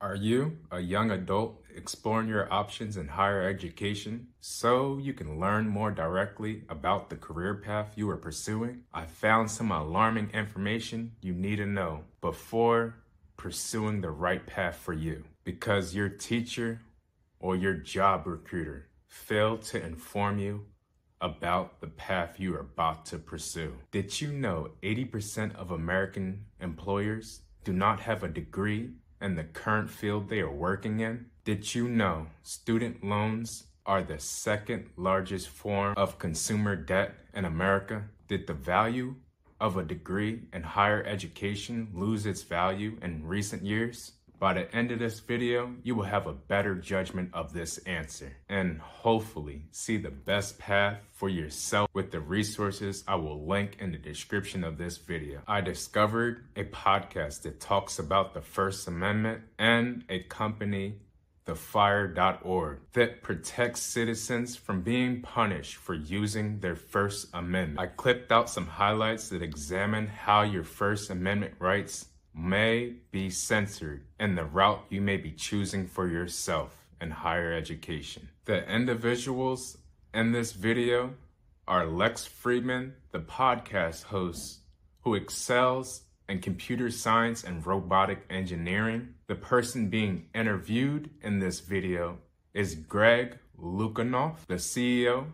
Are you a young adult exploring your options in higher education so you can learn more directly about the career path you are pursuing? I found some alarming information you need to know before pursuing the right path for you, because your teacher or your job recruiter failed to inform you about the path you are about to pursue. Did you know 80% of American employers do not have a degree in the current field they are working in? Did you know student loans are the second largest form of consumer debt in America? Did the value of a degree in higher education lose its value in recent years? By the end of this video, you will have a better judgment of this answer and hopefully see the best path for yourself with the resources I will link in the description of this video. I discovered a podcast that talks about the First Amendment and a company, thefire.org, that protects citizens from being punished for using their First Amendment. I clipped out some highlights that examine how your First Amendment rights may be censored and the route you may be choosing for yourself in higher education. The individuals in this video are Lex Fridman, the podcast host who excels in computer science and robotic engineering. The person being interviewed in this video is Greg Lukanoff, the CEO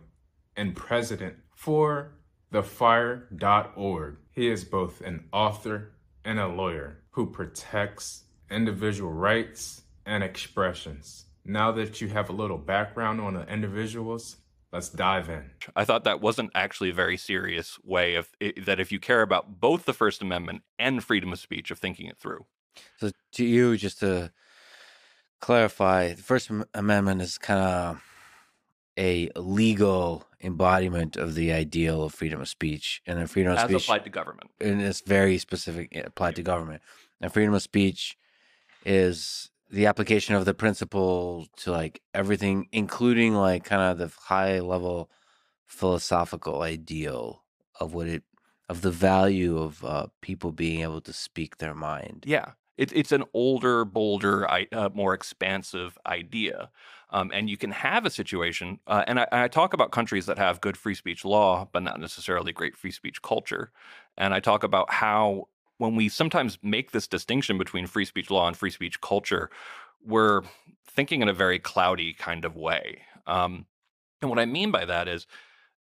and president for thefire.org. He is both an author and a lawyer who protects individual rights and expressions. Now that you have a little background on the individuals, let's dive in. I thought that wasn't actually a very serious way of that if you care about both the First Amendment and freedom of speech, of thinking it through. So to you, just to clarify, the First Amendment is kind of a legal embodiment of the ideal of freedom of speech, and then freedom of As speech applied to government. and it's very specific applied to government. And freedom of speech is the application of the principle to like everything, including like kind of the high level philosophical ideal of of the value of people being able to speak their mind. Yeah. It's an older, bolder, more expansive idea. And you can have a situation, and I talk about countries that have good free speech law, but not necessarily great free speech culture. And I talk about how when we sometimes make this distinction between free speech law and free speech culture, we're thinking in a very cloudy kind of way. And what I mean by that is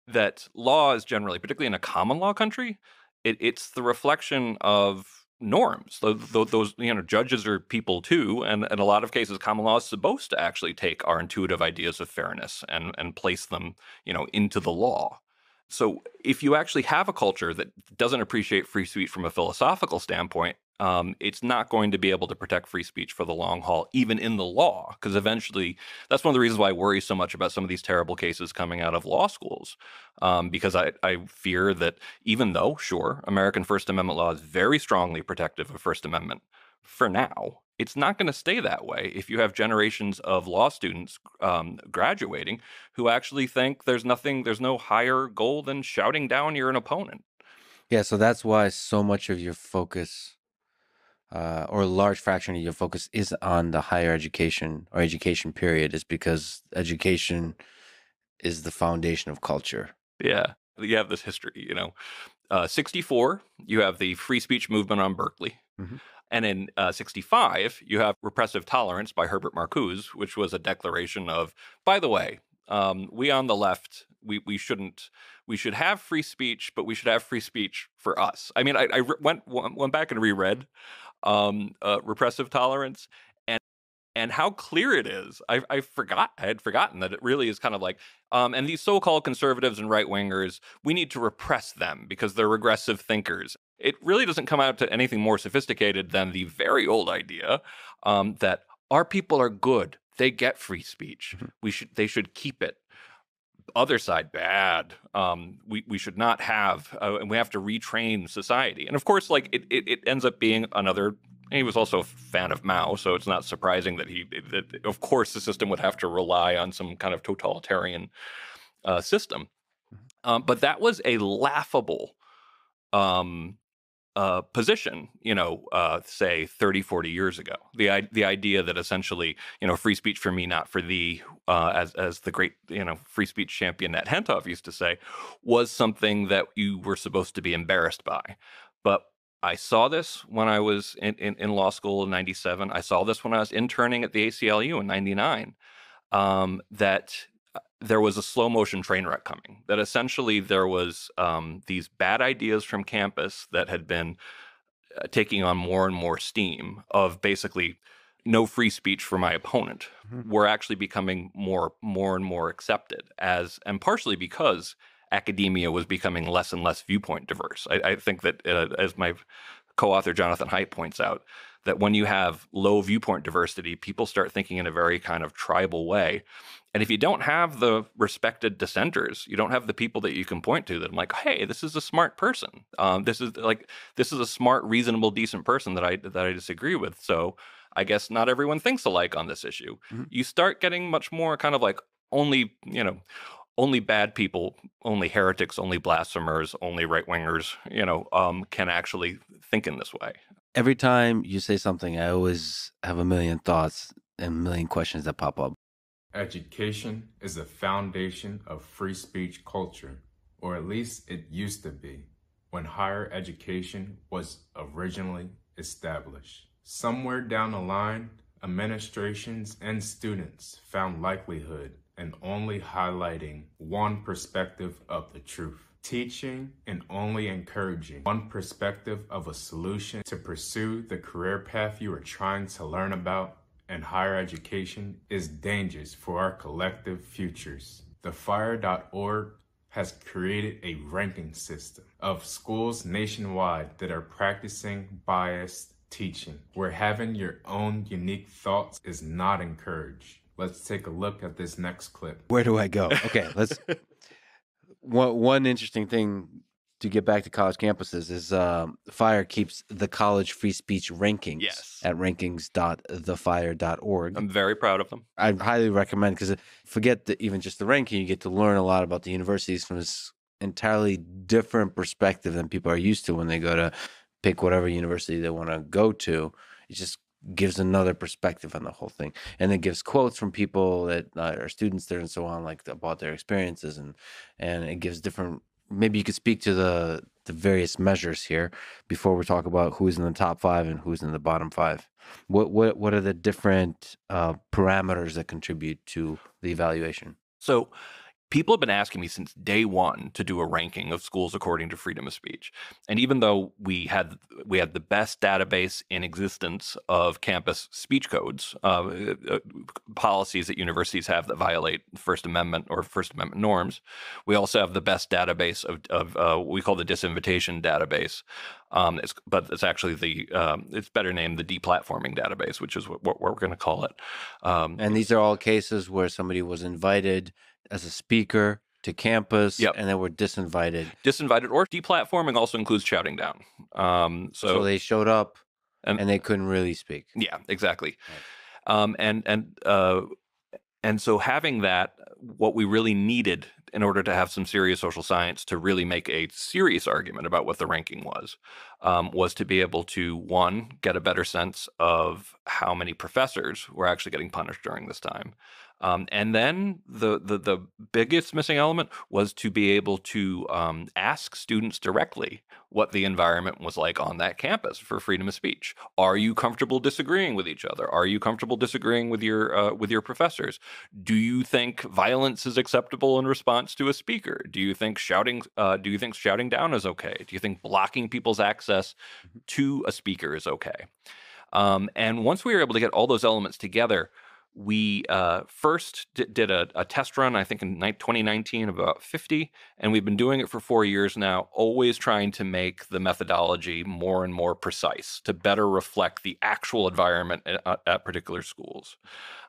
that law is generally, particularly in a common law country, it's the reflection of norms. Those judges are people too, and in a lot of cases, common law is supposed to actually take our intuitive ideas of fairness and place them, into the law. So if you actually have a culture that doesn't appreciate free speech from a philosophical standpoint, it's not going to be able to protect free speech for the long haul, even in the law, because eventually that's one of the reasons why I worry so much about some of these terrible cases coming out of law schools, because I fear that even though, sure, American First Amendment law is very strongly protective of First Amendment for now, it's not going to stay that way if you have generations of law students graduating who actually think there's no higher goal than shouting down you're an opponent. Yeah, so that's why so much of your focus, or a large fraction of your focus, is on the higher education or education period, is because education is the foundation of culture. Yeah, you have this history, 64, you have the free speech movement on Berkeley. Mhm. And in 65, you have Repressive Tolerance by Herbert Marcuse, which was a declaration of, by the way, we on the left, we should have free speech, but we should have free speech for us. I mean, I went back and reread Repressive Tolerance, and how clear it is. I had forgotten that it really is kind of like, and these so-called conservatives and right-wingers, we need to repress them because they're regressive thinkers. It really doesn't come out to anything more sophisticated than the very old idea that our people are good. They get free speech. They should keep it. Other side, bad. We should not have, and we have to retrain society. And of course, like it ends up being another. He was also a fan of Mao, so it's not surprising that of course the system would have to rely on some kind of totalitarian system. But that was a laughable position, say 30, 40 years ago. The idea that essentially, free speech for me, not for thee, as the great, free speech champion Nat Hentoff used to say, was something that you were supposed to be embarrassed by. But I saw this when I was in law school in 97. I saw this when I was interning at the ACLU in 99, that there was a slow motion train wreck coming, that essentially there was these bad ideas from campus that had been taking on more and more steam of basically no free speech for my opponent were actually becoming more and more accepted and partially because academia was becoming less and less viewpoint diverse. I think that as my co-author Jonathan Haidt points out, that when you have low viewpoint diversity, people start thinking in a very kind of tribal way. And if you don't have the respected dissenters, you don't have the people that you can point to that I'm like, hey, this is a smart person. This is a smart, reasonable, decent person that I disagree with. So I guess not everyone thinks alike on this issue. You start getting much more kind of like only bad people, only heretics, only blasphemers, only right wingers, can actually think in this way. Every time you say something, I always have a million thoughts and a million questions that pop up. Education is the foundation of free speech culture, or at least it used to be, when higher education was originally established. Somewhere down the line, administrations and students found likelihood in only highlighting one perspective of the truth, teaching and only encouraging one perspective of a solution to pursue the career path you are trying to learn about. And higher education is dangerous for our collective futures. TheFire.org has created a ranking system of schools nationwide that are practicing biased teaching, where having your own unique thoughts is not encouraged. Let's take a look at this next clip. Where do I go? Okay, let's. One interesting thing to get back to college campuses is Fire keeps the college free speech rankings at rankings.thefire.org. I'm very proud of them. I highly recommend, because forget even just the ranking, you get to learn a lot about the universities from this entirely different perspective than people are used to when they go to pick whatever university they want to go to. It just gives another perspective on the whole thing, and it gives quotes from people that are students there and so on, like about their experiences, and it gives different. Maybe you could speak to the various measures here before we talk about who's in the top 5 and who's in the bottom 5. What are the different parameters that contribute to the evaluation? So people have been asking me since day one to do a ranking of schools according to freedom of speech. And even though we had the best database in existence of campus speech codes, policies that universities have that violate First Amendment or First Amendment norms, we also have the best database of we call the disinvitation database. But it's actually it's better named the deplatforming database, which is what we're going to call it. And these are all cases where somebody was invited as a speaker to campus, and they were disinvited. Disinvited or deplatforming also includes shouting down. So they showed up and they couldn't really speak. Yeah, exactly. Right. And so having that, what we really needed in order to have some serious social science to really make a serious argument about what the ranking was to be able to, one, get a better sense of how many professors were actually getting punished during this time. And then the biggest missing element was to be able to ask students directly what the environment was like on that campus for freedom of speech. Are you comfortable disagreeing with each other? Are you comfortable disagreeing with your professors? Do you think violence is acceptable in response to a speaker? Do you think shouting down is okay? Do you think blocking people's access to a speaker is okay? And once we were able to get all those elements together, we first did a test run, I think in 2019, of about 50, and we've been doing it for 4 years now, always trying to make the methodology more and more precise to better reflect the actual environment at particular schools.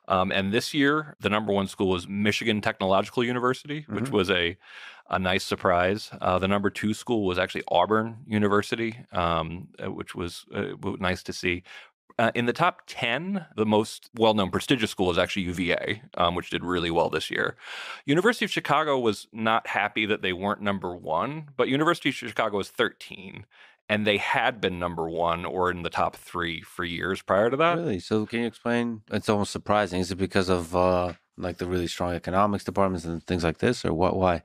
And this year, the number 1 school was Michigan Technological University, which was a nice surprise. The number 2 school was actually Auburn University, which was nice to see. In the top 10, the most well-known prestigious school is actually UVA, which did really well this year. University of Chicago was not happy that they weren't number 1, but University of Chicago is 13. and they had been number one or in the top three for years prior to that. Really? So can you explain? It's almost surprising. Is it because of like the really strong economics departments and things like this, or what? Why?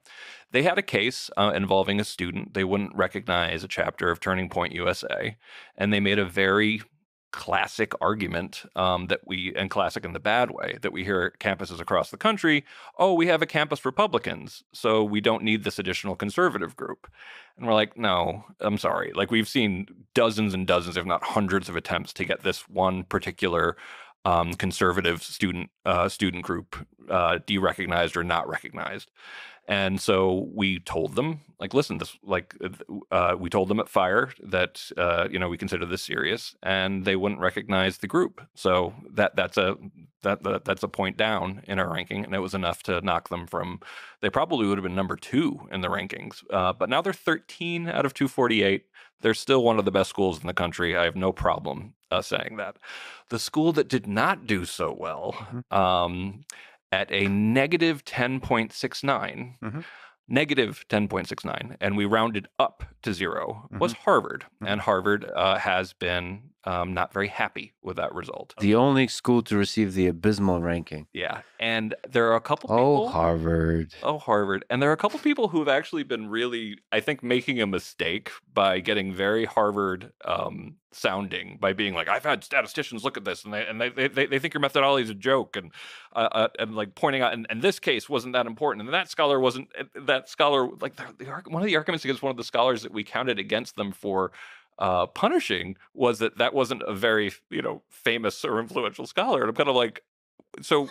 They had a case involving a student. They wouldn't recognize a chapter of Turning Point USA, and they made a very classic argument and classic in the bad way, that we hear at campuses across the country. Oh, we have a campus Republicans, so we don't need this additional conservative group. And we're like, no, I'm sorry. Like, we've seen dozens and dozens, if not hundreds, of attempts to get this one particular conservative student group derecognized or not recognized. And so we told them, like, listen, we told them at Fire that, we consider this serious, and they wouldn't recognize the group. So that's a point down in our ranking, and it was enough to knock them from, they probably would have been number 2 in the rankings. But now they're 13 out of 248. They're still one of the best schools in the country. I have no problem saying that. The school that did not do so well, at a negative 10.69, negative 10.69, and we rounded up to 0, was Harvard. And Harvard has been not very happy with that result. The only school to receive the abysmal ranking. Yeah. And there are a couple Oh, people. Harvard. Oh, Harvard. And there are a couple people who have actually been really, I think, making a mistake by getting very Harvard sounding, by being like, I've had statisticians look at this and they think your methodology is a joke, and like pointing out, and this case wasn't that important, and that scholar wasn't, that scholar, like one of the arguments against one of the scholars that we counted against them for punishing was that wasn't a very, famous or influential scholar. And I'm kind of like, so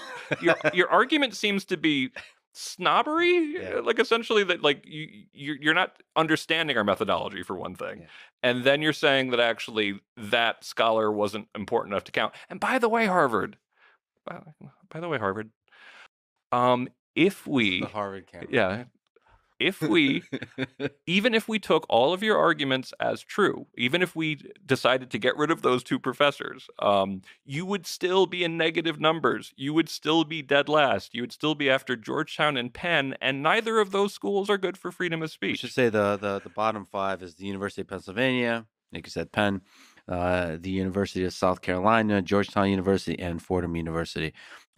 your argument seems to be snobbery, like essentially that, like, you're not understanding our methodology, for one thing, and then you're saying that actually that scholar wasn't important enough to count. And by the way, Harvard, if we, The Harvard campus. yeah, if we, even if we took all of your arguments as true, even if we decided to get rid of those 2 professors, you would still be in negative numbers. You would still be dead last. You would still be after Georgetown and Penn, and neither of those schools are good for freedom of I speech. should say the bottom 5 is the University of Pennsylvania, like you said, Penn, the University of South Carolina, Georgetown University, and Fordham University.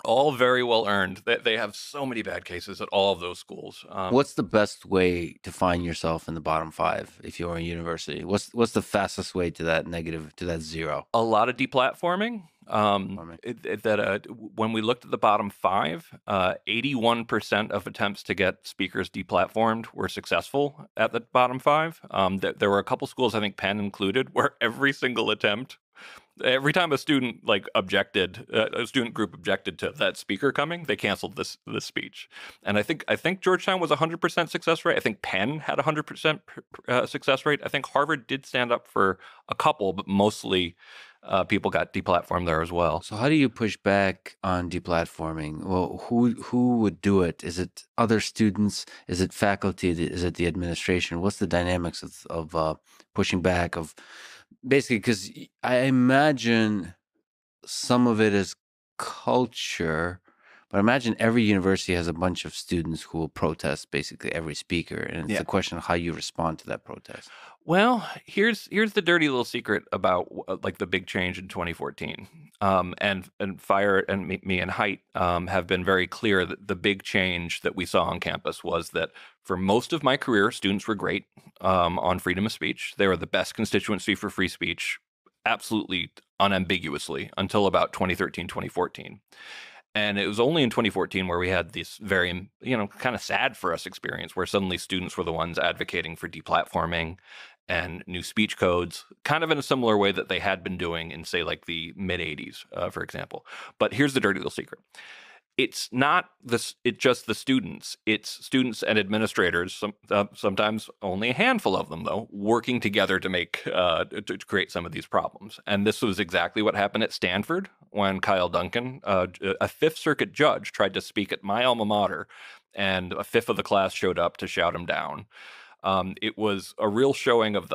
All very well earned. They have so many bad cases at all of those schools. What's the best way to find yourself in the bottom 5 if you're a university? What's the fastest way to that negative, to that 0? A lot of deplatforming. When we looked at the bottom 5, 81% of attempts to get speakers deplatformed were successful at the bottom 5. There were a couple schools, I think Penn included, where every single attempt, every time a student a student group objected to that speaker coming, they canceled this speech. And I think Georgetown was 100% success rate. I think Penn had 100% success rate. I think Harvard did stand up for a couple, but mostly people got deplatformed there as well. So how do you push back on deplatforming? Well, who would do it? Is it other students? Is it faculty? Is it the administration? What's the dynamics of pushing back, of basically, because I imagine some of it is culture, but I imagine every university has a bunch of students who will protest basically every speaker, and it's a question of how you respond to that protest. Well, here's the dirty little secret about like the big change in 2014. And Fire and me and Height have been very clear that the big change that we saw on campus was that for most of my career, students were great on freedom of speech. They were the best constituency for free speech, absolutely unambiguously, until about 2013, 2014. And it was only in 2014 where we had this very, kind of sad for us experience where suddenly students were the ones advocating for deplatforming and new speech codes, kind of in a similar way that they had been doing in, say, like the mid 80s, for example. But here's the dirty little secret. It's not just the students. It's students and administrators, sometimes only a handful of them, though, working together to make to create some of these problems. And this was exactly what happened at Stanford when Kyle Duncan, a Fifth Circuit judge, tried to speak at my alma mater, and a fifth of the class showed up to shout him down. It was a real showing of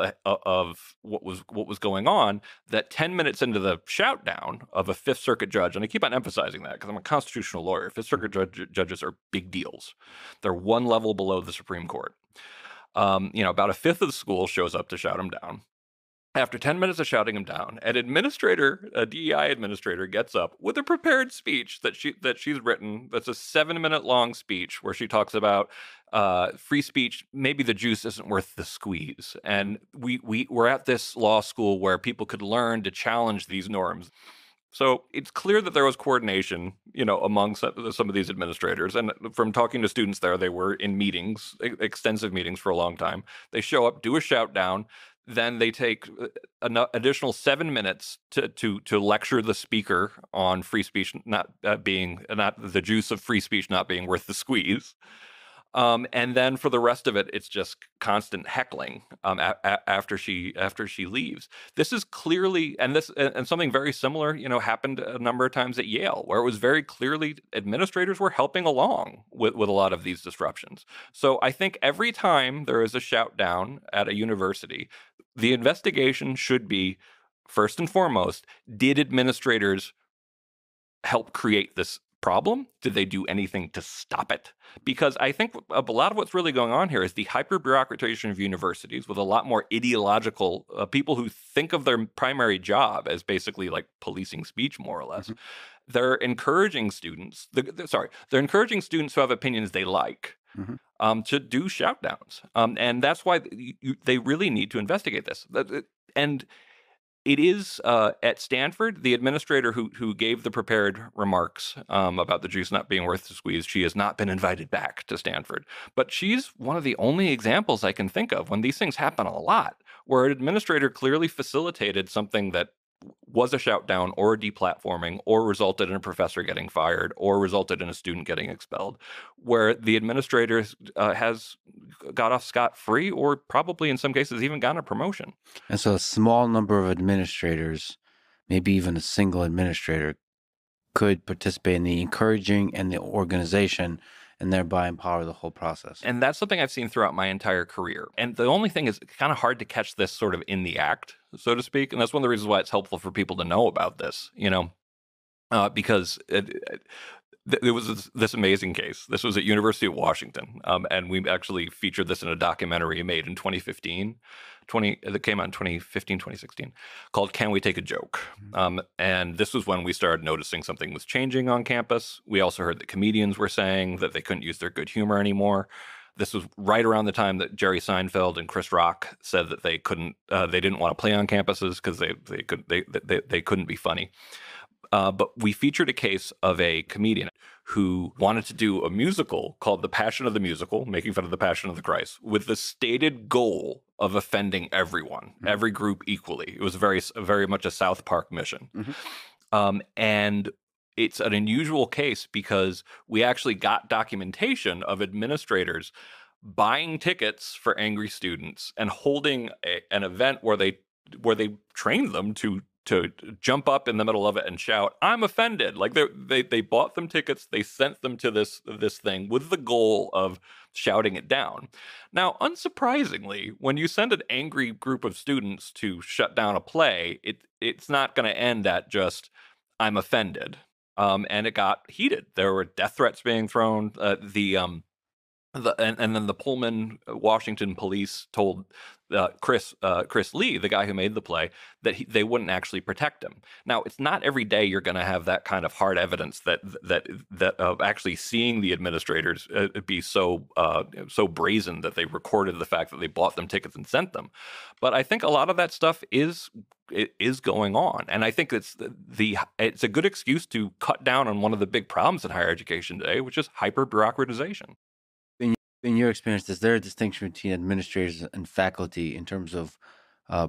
what was going on, that 10 minutes into the shout down of a Fifth Circuit judge, and I keep on emphasizing that because I'm a constitutional lawyer, Fifth Circuit judges are big deals. They're one level below the Supreme Court. About a fifth of the school shows up to shout him down. After 10 minutes of shouting him down, a DEI administrator, gets up with a prepared speech that she's written. That's a 7-minute long speech where she talks about free speech. Maybe the juice isn't worth the squeeze, and we're at this law school where people could learn to challenge these norms. So it's clear that there was coordination, among some of these administrators. And from talking to students there, they were in meetings, extensive meetings for a long time. They show up, do a shout down, then they take an additional 7 minutes to lecture the speaker on free speech not the juice of free speech not being worth the squeeze. And then for the rest of it, it's just constant heckling after she leaves. This is clearly, and something very similar, happened a number of times at Yale, where it was very clearly administrators were helping along with a lot of these disruptions. So I think every time there is a shout down at a university, the investigation should be, first and foremost, did administrators help create this problem? Did they do anything to stop it? Because I think a lot of what's really going on here is the hyper-bureaucratization of universities, with a lot more ideological people who think of their primary job as basically like policing speech, more or less. Mm-hmm. They're encouraging students. They're encouraging students who have opinions they like. Mm-hmm. To do shout downs. And that's why they really need to investigate this. And it is at Stanford, the administrator who gave the prepared remarks about the juice not being worth the squeeze, she has not been invited back to Stanford. But she's one of the only examples I can think of when these things happen a lot, where an administrator clearly facilitated something that was a shout down or a deplatforming, or resulted in a professor getting fired, or resulted in a student getting expelled, where the administrator has got off scot-free, or probably in some cases even gotten a promotion. And so a small number of administrators, maybe even a single administrator, could participate in the encouraging and the organization, and thereby empower the whole process. And that's something I've seen throughout my entire career. And the only thing is, it's kind of hard to catch this sort of in the act, so to speak. And that's one of the reasons why it's helpful for people to know about this, because there was this amazing case. This was at University of Washington, and we actually featured this in a documentary made in 2015. That came out in 2015, 2016, called Can We Take a Joke? And this was when we started noticing something was changing on campus. We also heard that comedians were saying that they couldn't use their good humor anymore. This was right around the time that Jerry Seinfeld and Chris Rock said that they didn't want to play on campuses because they couldn't be funny. But we featured a case of a comedian who wanted to do a musical called The Passion of the Musical, making fun of the Passion of the Christ, with the stated goal of offending everyone, every group equally. It was very much a South Park mission. Mm-hmm. And it's an unusual case because we actually got documentation of administrators buying tickets for angry students and holding an event where they trained them to jump up in the middle of it and shout, "I'm offended." Like they bought them tickets, they sent them to this thing with the goal of shouting it down. Now, unsurprisingly, when you send an angry group of students to shut down a play, it's not going to end at just, "I'm offended." And it got heated. There were death threats being thrown. And then the Pullman, Washington police told Chris Lee, the guy who made the play, that they wouldn't actually protect him. Now, it's not every day you're going to have that kind of hard evidence that of actually seeing the administrators be so brazen that they recorded the fact that they bought them tickets and sent them. But I think a lot of that stuff is going on, and I think it's a good excuse to cut down on one of the big problems in higher education today, which is hyper bureaucratization. In your experience, is there a distinction between administrators and faculty in terms of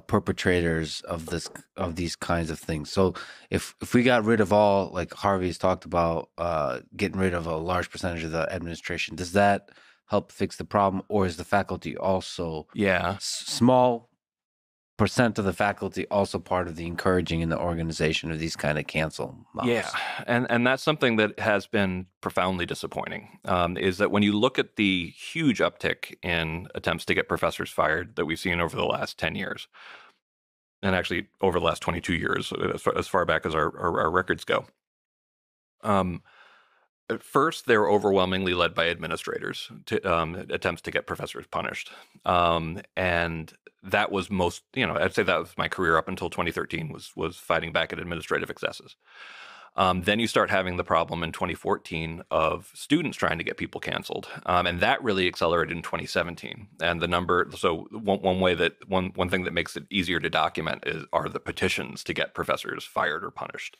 perpetrators of these kinds of things? So if we got rid of all, like Harvey's talked about, getting rid of a large percentage of the administration, does that help fix the problem, or is the faculty also small percent of the faculty also part of the encouraging and the organization of these kind of cancel models? Yeah, and that's something that has been profoundly disappointing, is that when you look at the huge uptick in attempts to get professors fired that we've seen over the last 10 years, and actually over the last 22 years, as far back as our records go, At first, they were overwhelmingly led by administrators to attempts to get professors punished, and that was most. I'd say that was my career up until 2013 was fighting back at administrative excesses. Then you start having the problem in 2014 of students trying to get people canceled, and that really accelerated in 2017. And the number, so one thing that makes it easier to document are the petitions to get professors fired or punished,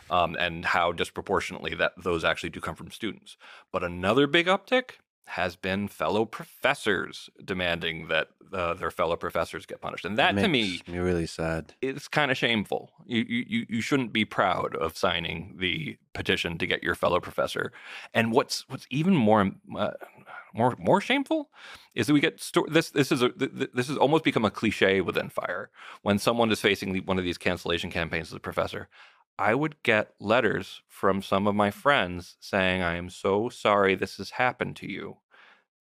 and how disproportionately that those actually do come from students. But another big uptick has been fellow professors demanding that their fellow professors get punished, and that to me makes me really sad. It's kind of shameful. You shouldn't be proud of signing the petition to get your fellow professor. And what's even more shameful is that we get this has almost become a cliche within FIRE. When someone is facing one of these cancellation campaigns as a professor, I would get letters from some of my friends saying, "I am so sorry this has happened to you."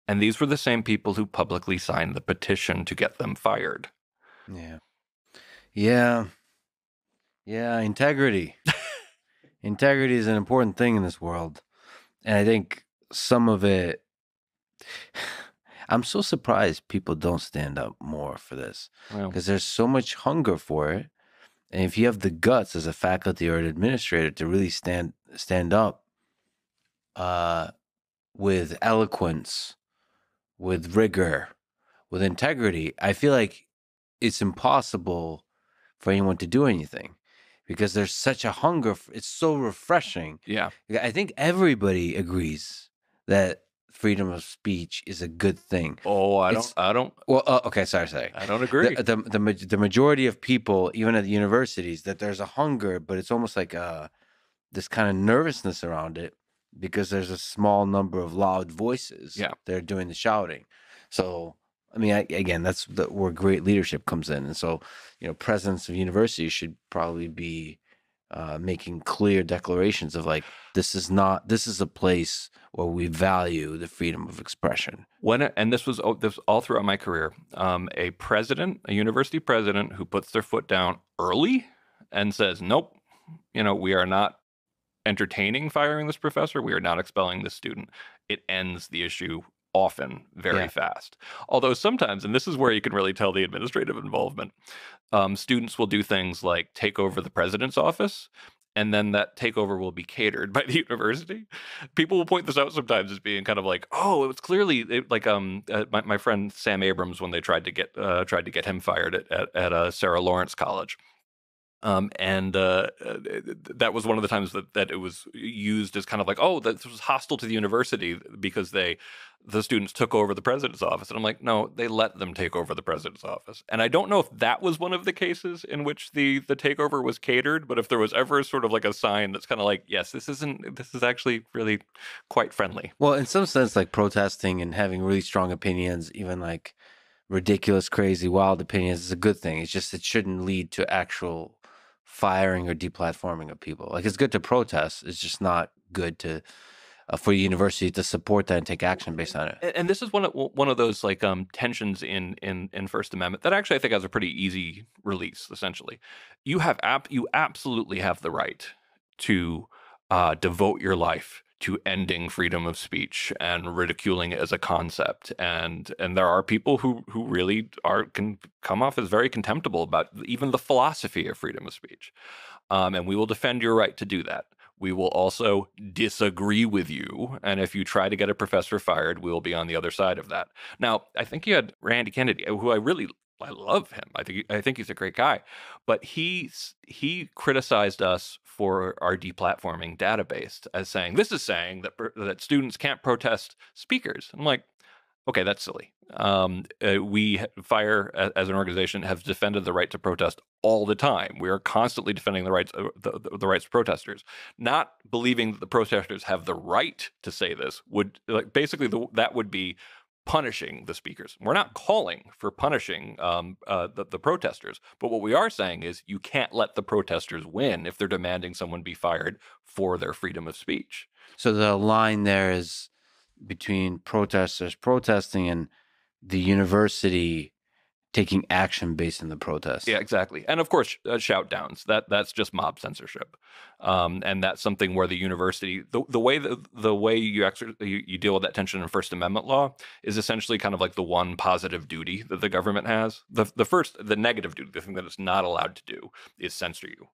And these were the same people who publicly signed the petition to get them fired. Yeah. Yeah, integrity. Integrity is an important thing in this world. And I think some of it, I'm so surprised people don't stand up more for this, Well, because there's so much hunger for it. And if you have the guts as a faculty or an administrator to really stand up with eloquence, with rigor, with integrity, I feel like it's impossible for anyone to do anything, because there's such a hunger. It's so refreshing. yeah. I think everybody agrees that freedom of speech is a good thing. Oh, I don't. Well, okay, sorry. I don't agree. The majority of people, even at the universities, that there's a hunger, but it's almost like this kind of nervousness around it, because there's a small number of loud voices that are doing the shouting. So, I mean, again, that's where great leadership comes in. And so, presidents of universities should probably be making clear declarations of like, this is a place where we value the freedom of expression. And this was all throughout my career. A university president who puts their foot down early and says, nope, we are not entertaining firing this professor. We are not expelling this student. It ends the issue often very fast. Although sometimes, and this is where you can really tell the administrative involvement, students will do things like take over the president's office, and then that takeover will be catered by the university. People will point this out sometimes as being kind of like, oh, it was clearly my friend Sam Abrams, when they tried to get him fired at Sarah Lawrence College. That was one of the times that it was used as kind of like, oh, that was hostile to the university because the students took over the president's office. And I'm like, no, they let them take over the president's office. And I don't know if that was one of the cases in which the takeover was catered, but if there was ever sort of like a sign that's kind of like, yes, this is actually really quite friendly. Well, in some sense, like protesting and having really strong opinions, even like ridiculous, crazy, wild opinions, is a good thing. It's just, it shouldn't lead to actual firing or deplatforming of people. Like, it's good to protest. It's just not good to for a university to support that and take action based on it. And this is one of those like tensions in First Amendment that actually I think has a pretty easy release. Essentially, you absolutely have the right to devote your life to ending freedom of speech and ridiculing it as a concept. And there are people who really can come off as very contemptible about even the philosophy of freedom of speech. And we will defend your right to do that. We will also disagree with you. And if you try to get a professor fired, we will be on the other side of that. Now, I think you had Randy Kennedy, who I love him. I think he's a great guy, but he criticized us for our deplatforming database as saying that students can't protest speakers. I'm like, okay, that's silly. We FIRE as an organization have defended the right to protest all the time. We are constantly defending the rights the rights of protesters. Not believing that the protesters have the right to say this would that would be punishing the speakers. We're not calling for punishing the protesters, but what we are saying is you can't let the protesters win if they're demanding someone be fired for their freedom of speech. So the line there is between protesters protesting and the university taking action based on the protest. Yeah, exactly. And of course, shout downs. That's just mob censorship, and that's something where the university, the way you deal with that tension in First Amendment law is essentially kind of like the one positive duty that the government has. The negative duty, the thing that it's not allowed to do, is censor you.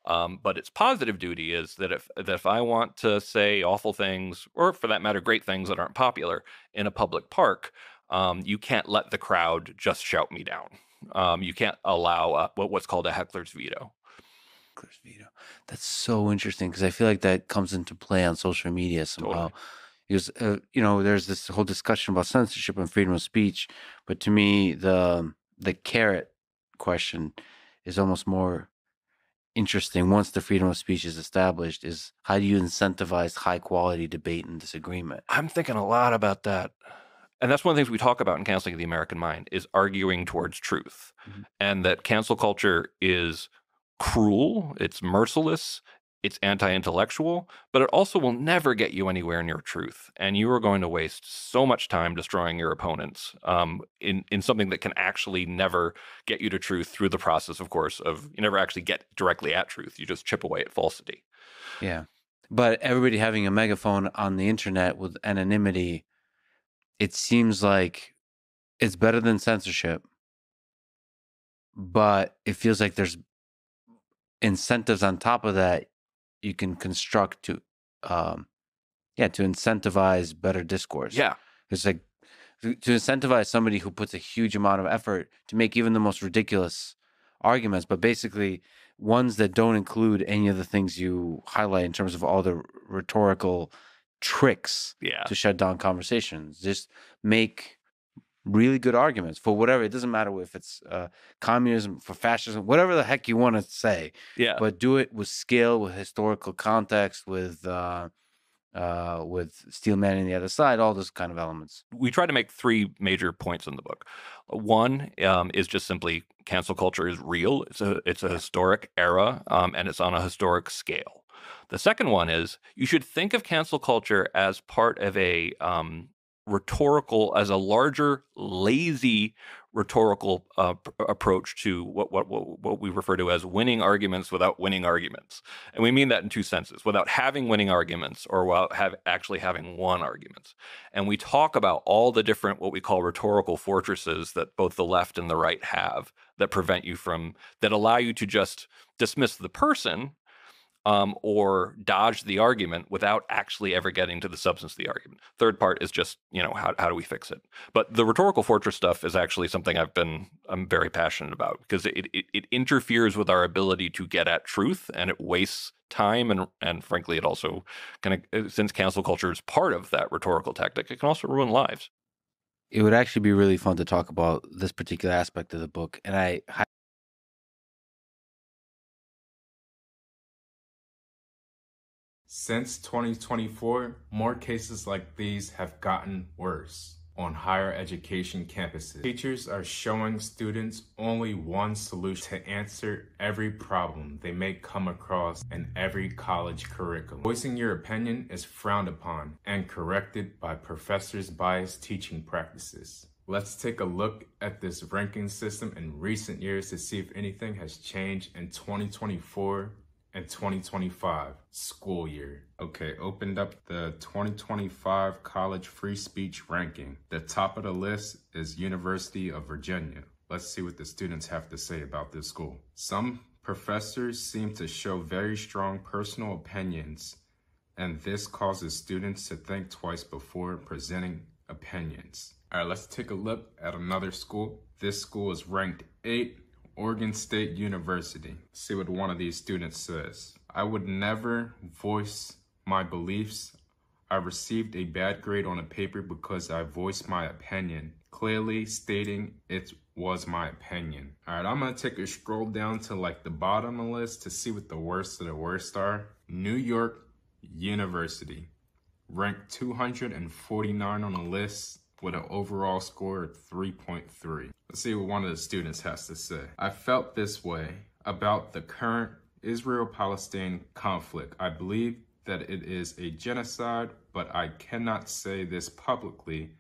But its positive duty is that if I want to say awful things, or for that matter, great things that aren't popular in a public park, you can't let the crowd just shout me down. You can't allow what's called a heckler's veto. Heckler's veto. That's so interesting because I feel like that comes into play on social media somehow. Totally. Because there's this whole discussion about censorship and freedom of speech, but to me, the carrot question is almost more interesting. Once the freedom of speech is established, is how do you incentivize high quality debate and disagreement? I'm thinking a lot about that. And that's one of the things we talk about in Canceling the American Mind is arguing towards truth. And that cancel culture is cruel, it's merciless, it's anti-intellectual, but it also will never get you anywhere near truth. And you are going to waste so much time destroying your opponents in something that can actually never get you to truth through the process, of course, of you never actually get directly at truth. You just chip away at falsity. Yeah. But everybody having a megaphone on the internet with anonymity, it seems like it's better than censorship, but it feels like there's incentives on top of that you can construct to incentivize better discourse. Yeah. It's like to incentivize somebody who puts a huge amount of effort to make even the most ridiculous arguments, but basically ones that don't include any of the things you highlight in terms of all the rhetorical tricks to shut down conversations. Just make really good arguments for whatever. It doesn't matter if it's communism, for fascism, whatever the heck you want to say. Yeah. But do it with skill, with historical context, with Steel Man on the other side, all those kind of elements. We try to make three major points in the book. One is just simply cancel culture is real. It's a historic era, and it's on a historic scale. The second one is you should think of cancel culture as part of a as a larger, lazy rhetorical approach to what we refer to as winning arguments without winning arguments. And we mean that in two senses, without having winning arguments or without actually having won arguments. And we talk about all the different, what we call rhetorical fortresses that both the left and the right have that that allow you to just dismiss the person or dodge the argument without actually ever getting to the substance of the argument. Third part is just, how do we fix it? But the rhetorical fortress stuff is actually something I'm very passionate about because it interferes with our ability to get at truth, and it wastes time. And frankly, it also since cancel culture is part of that rhetorical tactic, it can also ruin lives. It would actually be really fun to talk about this particular aspect of the book. And Since 2024, more cases like these have gotten worse on higher education campuses. Teachers are showing students only one solution to answer every problem they may come across in every college curriculum. Voicing your opinion is frowned upon and corrected by professors' biased teaching practices. Let's take a look at this ranking system in recent years to see if anything has changed in 2024 and 2025 school year. Okay, opened up the 2025 college free speech ranking. The top of the list is University of Virginia. Let's see what the students have to say about this school. Some professors seem to show very strong personal opinions, and this causes students to think twice before presenting opinions. All right, let's take a look at another school. This school is ranked 8th. Oregon State University. See what one of these students says. I would never voice my beliefs. I received a bad grade on a paper because I voiced my opinion, clearly stating it was my opinion. All right, I'm gonna take a scroll down to like the bottom of the list to see what the worst of the worst are. New York University, ranked 249 on the list with an overall score of 3.3. Let's see what one of the students has to say. I felt this way about the current Israel-Palestine conflict. I believe that it is a genocide, but I cannot say this publicly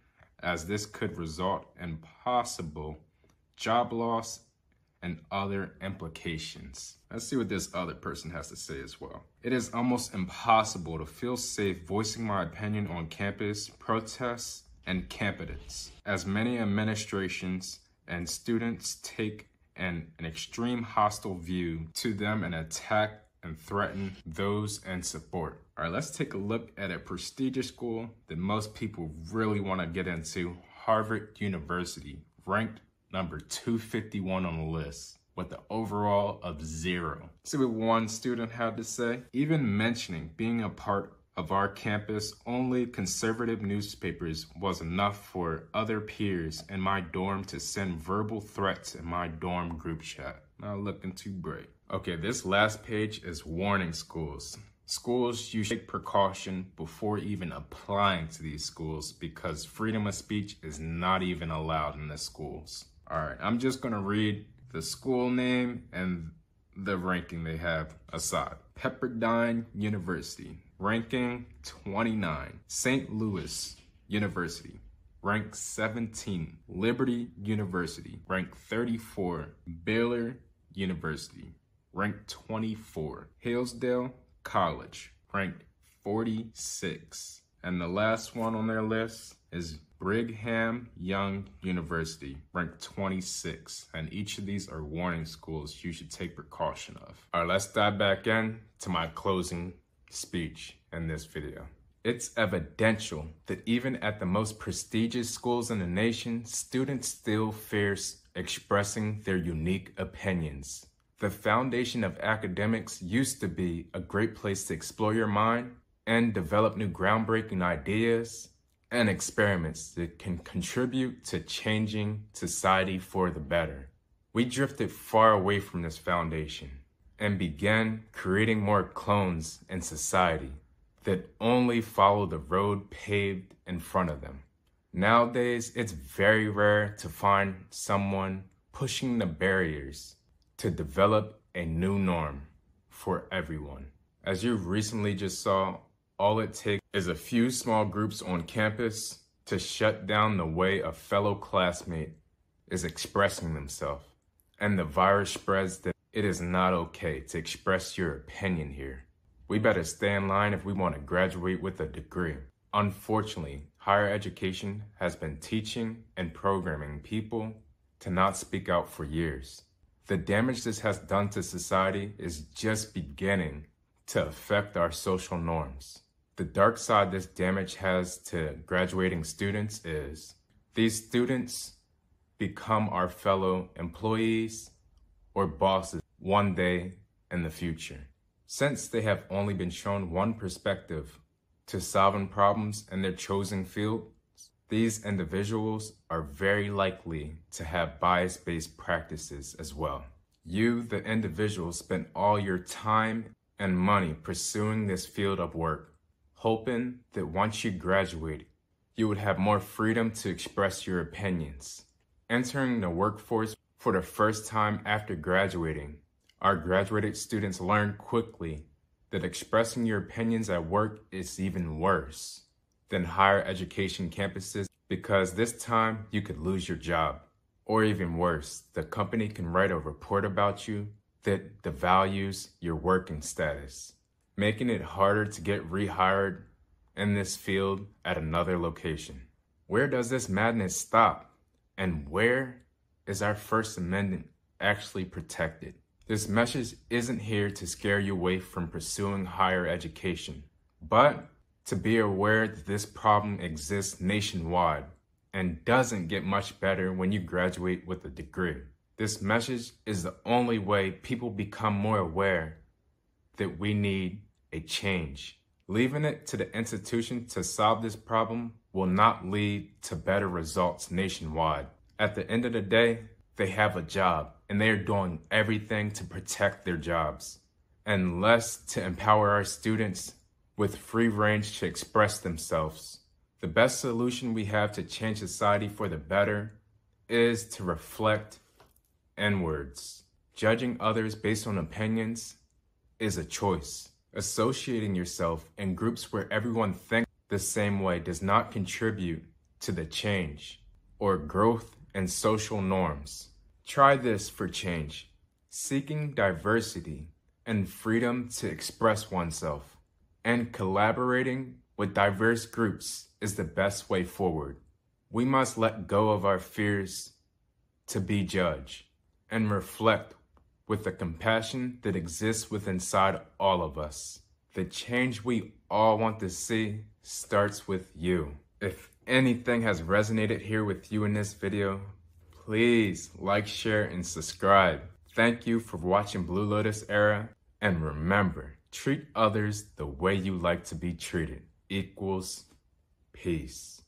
as this could result in possible job loss, and other implications. Let's see what this other person has to say as well. It is almost impossible to feel safe voicing my opinion on campus, protests, and candidates, as many administrations and students take an extreme hostile view to them and attack and threaten those in support. All right, let's take a look at a prestigious school that most people really want to get into, Harvard University, ranked number 251 on the list with an overall of 0. See what one student had to say? Even mentioning being a part of our campus, only conservative newspapers was enough for other peers in my dorm to send verbal threats in my dorm group chat. Not looking too bright. Okay, this last page is warning schools. Schools, you should take precaution before even applying to these schools because freedom of speech is not even allowed in the schools. All right, I'm just gonna read the school name and the ranking they have aside. Pepperdine University, ranking 29. St. Louis University, rank 17. Liberty University, rank 34. Baylor University, rank 24. Hillsdale College, ranked 46. And the last one on their list is Brigham Young University, ranked 26. And each of these are warning schools you should take precaution of. All right, let's dive back in to my closing speech in this video. It's evidential that even at the most prestigious schools in the nation, students still fear expressing their unique opinions. The foundation of academics used to be a great place to explore your mind and develop new groundbreaking ideas and experiments that can contribute to changing society for the better. We drifted far away from this foundation and began creating more clones in society that only follow the road paved in front of them. Nowadays, it's very rare to find someone pushing the barriers to develop a new norm for everyone. As you recently just saw, all it takes is a few small groups on campus to shut down the way a fellow classmate is expressing themselves. And the virus spreads that it is not okay to express your opinion here. We better stay in line if we want to graduate with a degree. Unfortunately, higher education has been teaching and programming people to not speak out for years. The damage this has done to society is just beginning to affect our social norms. The dark side this damage has to graduating students is these students become our fellow employees or bosses one day in the future. Since they have only been shown one perspective to solving problems in their chosen field, these individuals are very likely to have bias-based practices as well. You, the individual, spent all your time and money pursuing this field of work, hoping that once you graduate, you would have more freedom to express your opinions. Entering the workforce for the first time after graduating, our graduated students learn quickly that expressing your opinions at work is even worse than higher education campuses because this time you could lose your job. Or even worse, the company can write a report about you that devalues your working status, making it harder to get rehired in this field at another location. Where does this madness stop? And where is our First Amendment actually protected? This message isn't here to scare you away from pursuing higher education, but to be aware that this problem exists nationwide and doesn't get much better when you graduate with a degree. This message is the only way people become more aware that we need a change. Leaving it to the institution to solve this problem will not lead to better results nationwide. At the end of the day, they have a job and they are doing everything to protect their jobs and less to empower our students with free range to express themselves. The best solution we have to change society for the better is to reflect inwards. Judging others based on opinions is a choice. Associating yourself in groups where everyone thinks the same way does not contribute to the change or growth in social norms. Try this for change. Seeking diversity and freedom to express oneself and collaborating with diverse groups is the best way forward. We must let go of our fears to be judged and reflect with the compassion that exists within inside all of us. The change we all want to see starts with you. If anything has resonated here with you in this video, please like, share, and subscribe. Thank you for watching Blue Lotus Era, and remember, treat others the way you like to be treated. Equals peace.